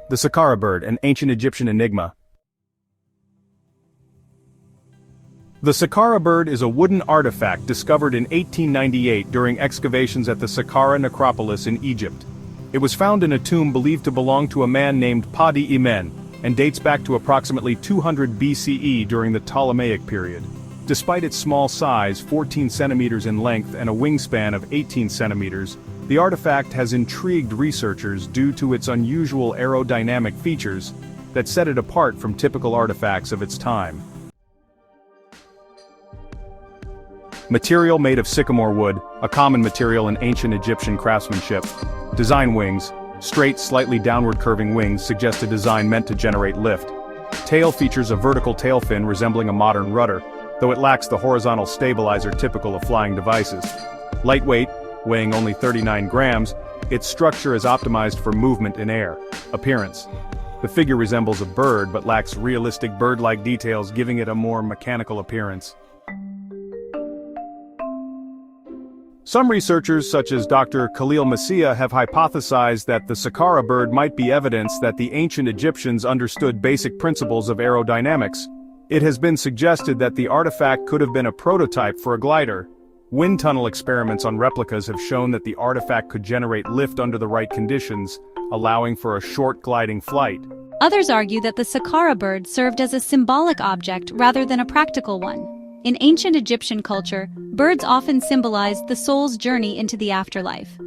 The Saqqara Bird, an ancient Egyptian enigma. The Saqqara Bird is a wooden artifact discovered in 1898 during excavations at the Saqqara necropolis in Egypt. It was found in a tomb believed to belong to a man named Padi Imen, and dates back to approximately 200 BCE during the Ptolemaic period. Despite its small size, 14 centimeters in length and a wingspan of 18 centimeters, the artifact has intrigued researchers due to its unusual aerodynamic features that set it apart from typical artifacts of its time. Material made of sycamore wood, a common material in ancient Egyptian craftsmanship. Design wings. Straight, slightly downward curving wings suggest a design meant to generate lift. Tail features a vertical tail fin resembling a modern rudder, though it lacks the horizontal stabilizer typical of flying devices. Lightweight, weighing only 39 grams, its structure is optimized for movement in air. Appearance. The figure resembles a bird but lacks realistic bird-like details, giving it a more mechanical appearance. Some researchers, such as Dr. Khalil Messiah, have hypothesized that the Saqqara bird might be evidence that the ancient Egyptians understood basic principles of aerodynamics. It has been suggested that the artifact could have been a prototype for a glider. Wind tunnel experiments on replicas have shown that the artifact could generate lift under the right conditions, allowing for a short gliding flight. Others argue that the Saqqara bird served as a symbolic object rather than a practical one. In ancient Egyptian culture, birds often symbolized the soul's journey into the afterlife.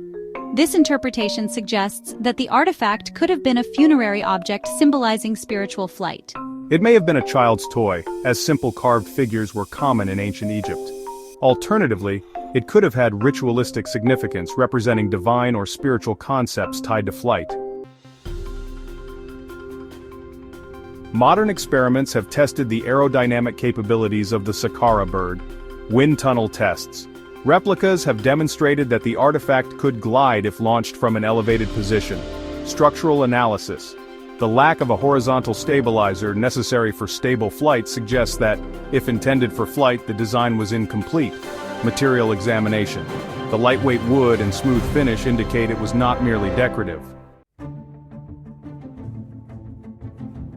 This interpretation suggests that the artifact could have been a funerary object symbolizing spiritual flight. It may have been a child's toy, as simple carved figures were common in ancient Egypt. Alternatively, it could have had ritualistic significance representing divine or spiritual concepts tied to flight. Modern experiments have tested the aerodynamic capabilities of the Saqqara bird. Wind tunnel tests. Replicas have demonstrated that the artifact could glide if launched from an elevated position. Structural analysis. The lack of a horizontal stabilizer necessary for stable flight suggests that, if intended for flight, the design was incomplete. Material examination. The lightweight wood and smooth finish indicate it was not merely decorative.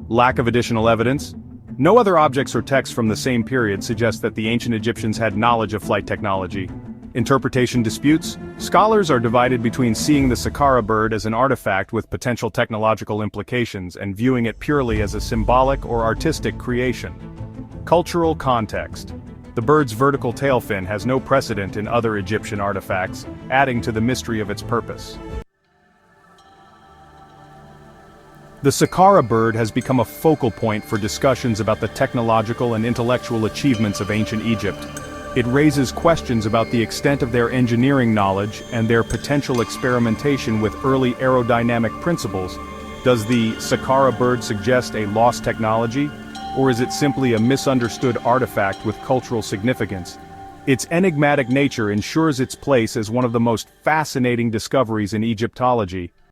Lack of additional evidence. No other objects or texts from the same period suggest that the ancient Egyptians had knowledge of flight technology. Interpretation disputes. Scholars are divided between seeing the Saqqara bird as an artifact with potential technological implications and viewing it purely as a symbolic or artistic creation. Cultural context. The bird's vertical tail fin has no precedent in other Egyptian artifacts, adding to the mystery of its purpose. The Saqqara bird has become a focal point for discussions about the technological and intellectual achievements of ancient Egypt. It raises questions about the extent of their engineering knowledge and their potential experimentation with early aerodynamic principles. Does the Saqqara bird suggest a lost technology, or is it simply a misunderstood artifact with cultural significance? Its enigmatic nature ensures its place as one of the most fascinating discoveries in Egyptology.